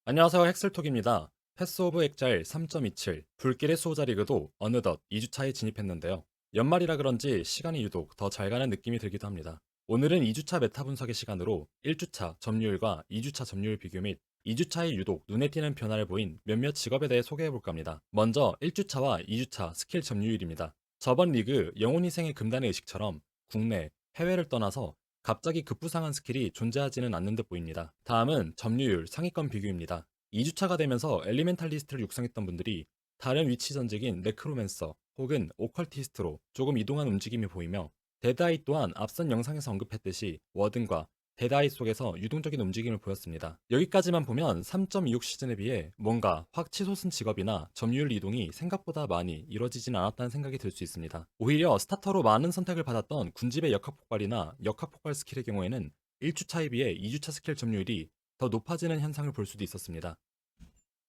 안녕하세요. 헥슬톡입니다. 패스 오브 엑자일 3.27 불길의 수호자 리그도 어느덧 2주차에 진입했는데요. 연말이라 그런지 시간이 유독 더 잘 가는 느낌이 들기도 합니다. 오늘은 2주차 메타 분석의 시간으로 1주차 점유율과 2주차 점유율 비교 및 2주차에 유독 눈에 띄는 변화를 보인 몇몇 직업에 대해 소개해볼까 합니다. 먼저 1주차와 2주차 스킬 점유율입니다. 저번 리그 영혼희생의 금단의 의식처럼 국내, 해외를 떠나서 갑자기 급부상한 스킬이 존재하지는 않는 듯 보입니다. 다음은 점유율 상위권 비교입니다. 2주차가 되면서 엘리멘탈리스트를 육성했던 분들이 다른 위치 전직인 네크로맨서 혹은 오컬티스트로 조금 이동한 움직임이 보이며 데드아이 또한 앞선 영상에서 언급했듯이 워든과 데드아이 속에서 유동적인 움직임을 보였습니다. 여기까지만 보면 3.26 시즌에 비해 뭔가 확 치솟은 직업이나 점유율 이동이 생각보다 많이 이뤄지진 않았다는 생각이 들 수 있습니다. 오히려 스타터로 많은 선택을 받았던 군집의 역학폭발이나 역학폭발 스킬의 경우에는 1주차에 비해 2주차 스킬 점유율이 더 높아지는 현상을 볼 수도 있었습니다.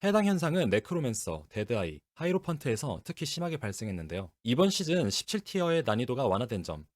해당 현상은 네크로맨서, 데드아이, 하이로펀트에서 특히 심하게 발생했는데요. 이번 시즌 17티어의 난이도가 완화된 점,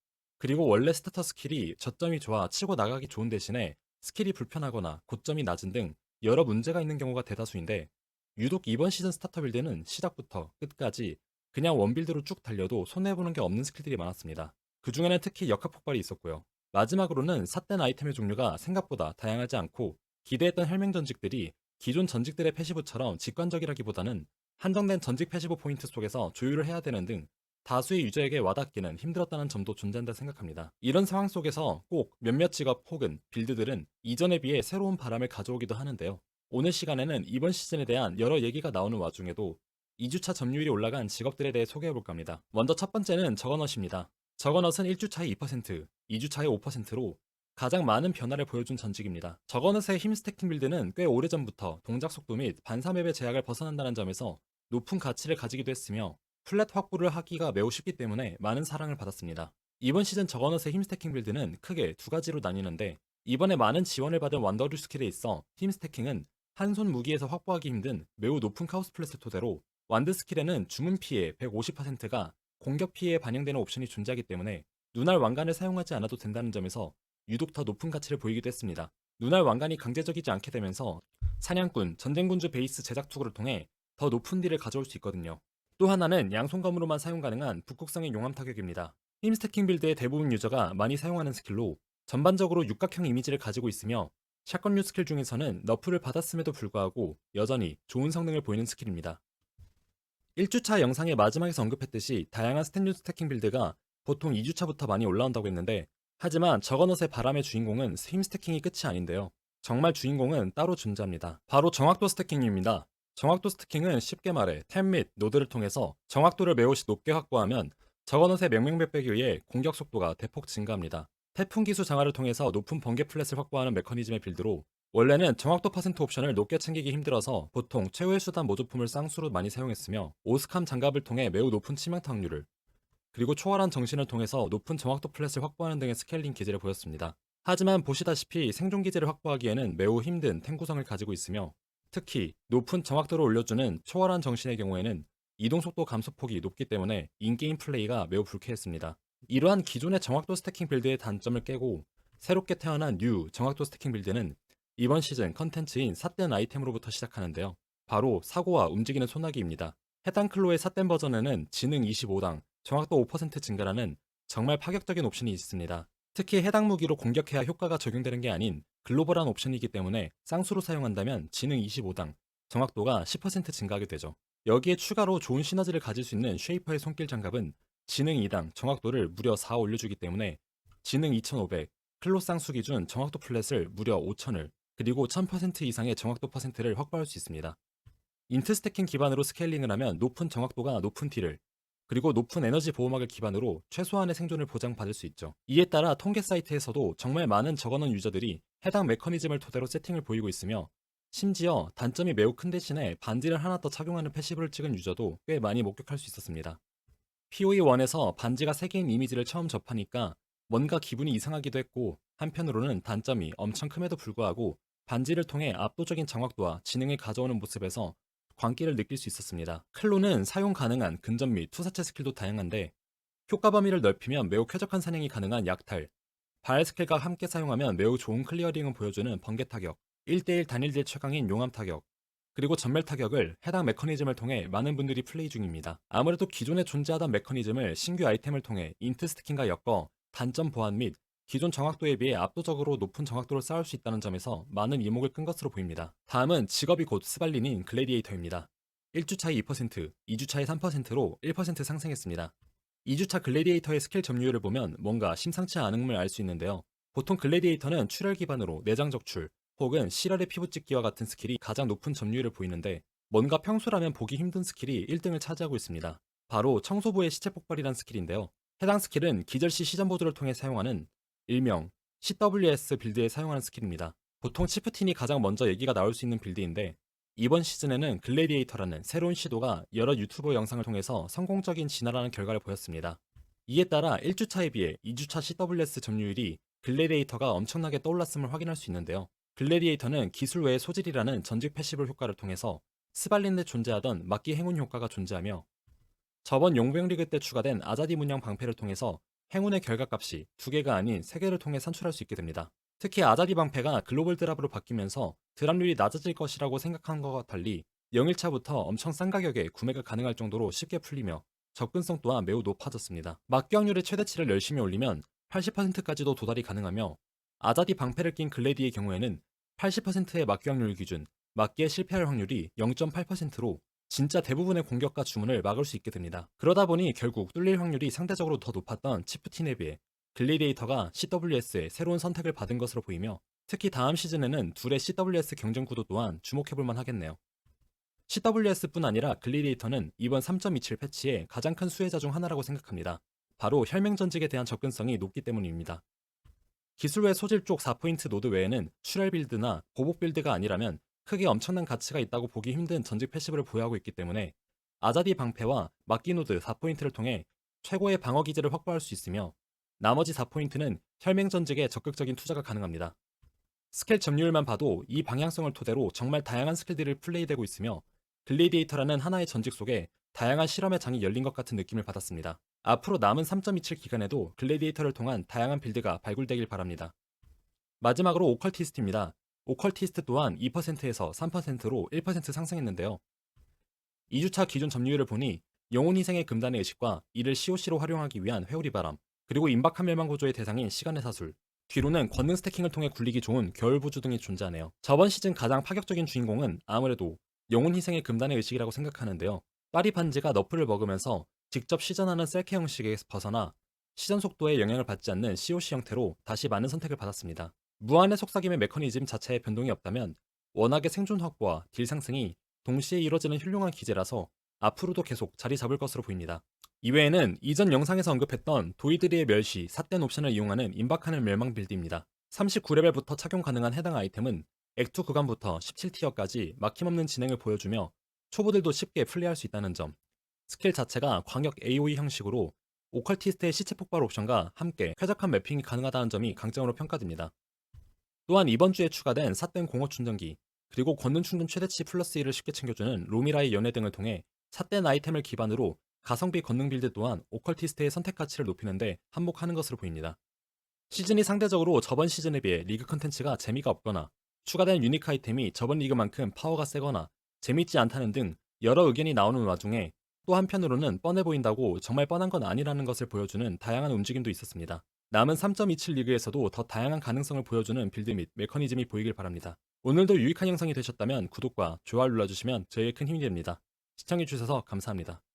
그리고 원래 스타터 스킬이 저점이 좋아 치고 나가기 좋은 대신에 스킬이 불편하거나 고점이 낮은 등 여러 문제가 있는 경우가 대다수인데, 유독 이번 시즌 스타터 빌드는 시작부터 끝까지 그냥 원빌드로 쭉 달려도 손해보는 게 없는 스킬들이 많았습니다. 그 중에는 특히 역학폭발이 있었고요. 마지막으로는 삿된 아이템의 종류가 생각보다 다양하지 않고 기대했던 혈맹 전직들이 기존 전직들의 패시브처럼 직관적이라기보다는 한정된 전직 패시브 포인트 속에서 조율을 해야 되는 등 다수의 유저에게 와닿기는 힘들었다는 점도 존재한다 생각합니다. 이런 상황 속에서 꼭 몇몇 직업 혹은 빌드들은 이전에 비해 새로운 바람을 가져오기도 하는데요. 오늘 시간에는 이번 시즌에 대한 여러 얘기가 나오는 와중에도 2주차 점유율이 올라간 직업들에 대해 소개해볼까 합니다. 먼저 첫 번째는 저거넛입니다. 저거넛은 1주차에 2%, 2주차에 5%로 가장 많은 변화를 보여준 전직입니다. 저거넛의 힘 스태킹 빌드는 꽤 오래전부터 동작 속도 및 반사맵의 제약을 벗어난다는 점에서 높은 가치를 가지기도 했으며 플랫 확보를 하기가 매우 쉽기 때문에 많은 사랑을 받았습니다. 이번 시즌 저거넛의 힘 스태킹 빌드는 크게 두 가지로 나뉘는데, 이번에 많은 지원을 받은 완더류 스킬에 있어 힘 스태킹은 한 손 무기에서 확보하기 힘든 매우 높은 카우스 플랫을 토대로 완드 스킬에는 주문 피해 150%가 공격 피해에 반영되는 옵션이 존재하기 때문에 눈알 왕관을 사용하지 않아도 된다는 점에서 유독 더 높은 가치를 보이기도 했습니다. 눈알 왕관이 강제적이지 않게 되면서 사냥꾼, 전쟁군주 베이스 제작 투구를 통해 더 높은 딜을 가져올 수 있거든요. 또 하나는 양손검으로만 사용 가능한 북극성의 용암 타격입니다. 힘 스태킹 빌드의 대부분 유저가 많이 사용하는 스킬로 전반적으로 육각형 이미지를 가지고 있으며 샷건류 스킬 중에서는 너프를 받았음에도 불구하고 여전히 좋은 성능을 보이는 스킬입니다. 1주차 영상의 마지막에서 언급했듯이 다양한 스탠류 스태킹 빌드가 보통 2주차부터 많이 올라온다고 했는데, 하지만 저거넛의 바람의 주인공은 힘 스태킹이 끝이 아닌데요. 정말 주인공은 따로 존재합니다. 바로 정확도 스태킹입니다. 정확도 스태킹은 쉽게 말해 탭 및 노드를 통해서 정확도를 매우 높게 확보하면 저거넛의 명명백백에 의해 공격 속도가 대폭 증가합니다. 태풍 기수 장화를 통해서 높은 번개 플랫을 확보하는 메커니즘의 빌드로 원래는 정확도 퍼센트 옵션을 높게 챙기기 힘들어서 보통 최후의 수단 모조품을 쌍수로 많이 사용했으며 오스캄 장갑을 통해 매우 높은 치명타 확률을, 그리고 초월한 정신을 통해서 높은 정확도 플랫을 확보하는 등의 스케일링 기질을 보였습니다. 하지만 보시다시피 생존 기질을 확보하기에는 매우 힘든 탱 구성을 가지고 있으며, 특히 높은 정확도를 올려주는 초월한 정신의 경우에는 이동 속도 감소폭이 높기 때문에 인게임 플레이가 매우 불쾌했습니다. 이러한 기존의 정확도 스태킹 빌드의 단점을 깨고 새롭게 태어난 뉴 정확도 스태킹 빌드는 이번 시즌 컨텐츠인 삿된 아이템으로부터 시작하는데요. 바로 사고와 움직이는 소나기입니다. 해당 클로의 삿된 버전에는 지능 25당, 정확도 5% 증가라는 정말 파격적인 옵션이 있습니다. 특히 해당 무기로 공격해야 효과가 적용되는 게 아닌 글로벌한 옵션이기 때문에 쌍수로 사용한다면 지능 25당, 정확도가 10% 증가하게 되죠. 여기에 추가로 좋은 시너지를 가질 수 있는 쉐이퍼의 손길 장갑은 지능 2당, 정확도를 무려 4 올려주기 때문에 지능 2500, 클로 쌍수 기준 정확도 플랫을 무려 5000을, 그리고 1000% 이상의 정확도 퍼센트를 확보할 수 있습니다. 인트 스태킹 기반으로 스케일링을 하면 높은 정확도가 높은 딜을, 그리고 높은 에너지 보호막을 기반으로 최소한의 생존을 보장받을 수 있죠. 이에 따라 통계 사이트에서도 정말 많은 적어놓은 유저들이 해당 메커니즘을 토대로 세팅을 보이고 있으며, 심지어 단점이 매우 큰 대신에 반지를 하나 더 착용하는 패시브를 찍은 유저도 꽤 많이 목격할 수 있었습니다. POE1에서 반지가 3개인 이미지를 처음 접하니까 뭔가 기분이 이상하기도 했고, 한편으로는 단점이 엄청 큼에도 불구하고 반지를 통해 압도적인 정확도와 지능을 가져오는 모습에서 광기를 느낄 수 있었습니다. 클로는 사용 가능한 근접 및 투사체 스킬도 다양한데, 효과 범위를 넓히면 매우 쾌적한 사냥이 가능한 약탈, 바알 스킬과 함께 사용하면 매우 좋은 클리어링을 보여주는 번개 타격, 1대1 단일 딜 최강인 용암 타격, 그리고 전멸 타격을 해당 메커니즘을 통해 많은 분들이 플레이 중입니다. 아무래도 기존에 존재하던 메커니즘을 신규 아이템을 통해 인트 스태킹과 엮어 단점 보완 및 기존 정확도에 비해 압도적으로 높은 정확도를 쌓을 수 있다는 점에서 많은 이목을 끈 것으로 보입니다. 다음은 직업이 곧 스발린인 글래디에이터입니다. 1주차에 2%, 2주차에 3%로 1% 상승했습니다. 2주차 글래디에이터의 스킬 점유율을 보면 뭔가 심상치 않음을 알 수 있는데요. 보통 글래디에이터는 출혈 기반으로 내장 적출, 혹은 실혈의 피부 찍기와 같은 스킬이 가장 높은 점유율을 보이는데 뭔가 평소라면 보기 힘든 스킬이 1등을 차지하고 있습니다. 바로 청소부의 시체 폭발이란 스킬인데요. 해당 스킬은 기절시 시전 보조를 통해 사용하는 일명 CWS 빌드에 사용하는 스킬입니다. 보통 치프틴이 가장 먼저 얘기가 나올 수 있는 빌드인데 이번 시즌에는 글래디에이터라는 새로운 시도가 여러 유튜버 영상을 통해서 성공적인 진화라는 결과를 보였습니다. 이에 따라 1주차에 비해 2주차 CWS 점유율이 글래디에이터가 엄청나게 떠올랐음을 확인할 수 있는데요. 글래디에이터는 기술 외의 소질이라는 전직 패시브 효과를 통해서 스발린에 존재하던 막기 행운 효과가 존재하며 저번 용병 리그 때 추가된 아자디 문양 방패를 통해서 행운의 결과값이 2개가 아닌 3개를 통해 산출할 수 있게 됩니다. 특히 아자디 방패가 글로벌 드랍으로 바뀌면서 드랍률이 낮아질 것이라고 생각한 것과 달리 0일차부터 엄청 싼 가격에 구매가 가능할 정도로 쉽게 풀리며 접근성 또한 매우 높아졌습니다. 막기 확률의 최대치를 열심히 올리면 80%까지도 도달이 가능하며 아자디 방패를 낀 글래디의 경우에는 80%의 막기 확률 기준, 막기에 실패할 확률이 0.8%로 진짜 대부분의 공격과 주문을 막을 수 있게 됩니다. 그러다 보니 결국 뚫릴 확률이 상대적으로 더 높았던 치프틴에 비해 글래디에이터가 CWS의 새로운 선택을 받은 것으로 보이며 특히 다음 시즌에는 둘의 CWS 경쟁 구도 또한 주목해볼만 하겠네요. CWS뿐 아니라 글래디에이터는 이번 3.27 패치의 가장 큰 수혜자 중 하나라고 생각합니다. 바로 혈맹 전직에 대한 접근성이 높기 때문입니다. 기술 외 소질 쪽 4포인트 노드 외에는 출혈 빌드나 보복 빌드가 아니라면 크게 엄청난 가치가 있다고 보기 힘든 전직 패시브를 보유하고 있기 때문에 아자디 방패와 막기 노드 4포인트를 통해 최고의 방어 기제를 확보할 수 있으며 나머지 4포인트는 혈맹 전직에 적극적인 투자가 가능합니다. 스킬 점유율만 봐도 이 방향성을 토대로 정말 다양한 스킬들이 플레이되고 있으며 글래디에이터라는 하나의 전직 속에 다양한 실험의 장이 열린 것 같은 느낌을 받았습니다. 앞으로 남은 3.27 기간에도 글래디에이터를 통한 다양한 빌드가 발굴되길 바랍니다. 마지막으로 오컬티스트입니다. 오컬티스트 또한 2%에서 3%로 1% 상승했는데요. 2주차 기존 점유율을 보니 영혼 희생의 금단의 의식과 이를 COC로 활용하기 위한 회오리 바람, 그리고 임박한 멸망 구조의 대상인 시간의 사술, 뒤로는 권능 스태킹을 통해 굴리기 좋은 겨울 부주 등이 존재하네요. 저번 시즌 가장 파격적인 주인공은 아무래도 영혼 희생의 금단의 의식이라고 생각하는데요. 파리 반지가 너프를 먹으면서 직접 시전하는 셀케 형식에서 벗어나 시전 속도에 영향을 받지 않는 COC 형태로 다시 많은 선택을 받았습니다. 무한의 속삭임의 메커니즘 자체에 변동이 없다면 워낙에 생존 확보와 딜 상승이 동시에 이뤄지는 훌륭한 기제라서 앞으로도 계속 자리 잡을 것으로 보입니다. 이외에는 이전 영상에서 언급했던 도이드리의 멸시, 삿된 옵션을 이용하는 임박하는 멸망 빌드입니다. 39레벨부터 착용 가능한 해당 아이템은 액투 구간부터 17티어까지 막힘없는 진행을 보여주며 초보들도 쉽게 플레이할 수 있다는 점, 스킬 자체가 광역 AOE 형식으로 오컬티스트의 시체 폭발 옵션과 함께 쾌적한 매핑이 가능하다는 점이 강점으로 평가됩니다. 또한 이번 주에 추가된 삿된 공허 충전기, 그리고 권능 충전 최대치 플러스 1을 쉽게 챙겨주는 로미라의 연회 등을 통해 삿된 아이템을 기반으로 가성비 권능 빌드 또한 오컬티스트의 선택 가치를 높이는데 한몫하는 것으로 보입니다. 시즌이 상대적으로 저번 시즌에 비해 리그 컨텐츠가 재미가 없거나 추가된 유니크 아이템이 저번 리그만큼 파워가 세거나 재밌지 않다는 등 여러 의견이 나오는 와중에 또 한편으로는 뻔해 보인다고 정말 뻔한 건 아니라는 것을 보여주는 다양한 움직임도 있었습니다. 남은 3.27 리그에서도 더 다양한 가능성을 보여주는 빌드 및 메커니즘이 보이길 바랍니다. 오늘도 유익한 영상이 되셨다면 구독과 좋아요 눌러주시면 저에게 큰 힘이 됩니다. 시청해주셔서 감사합니다.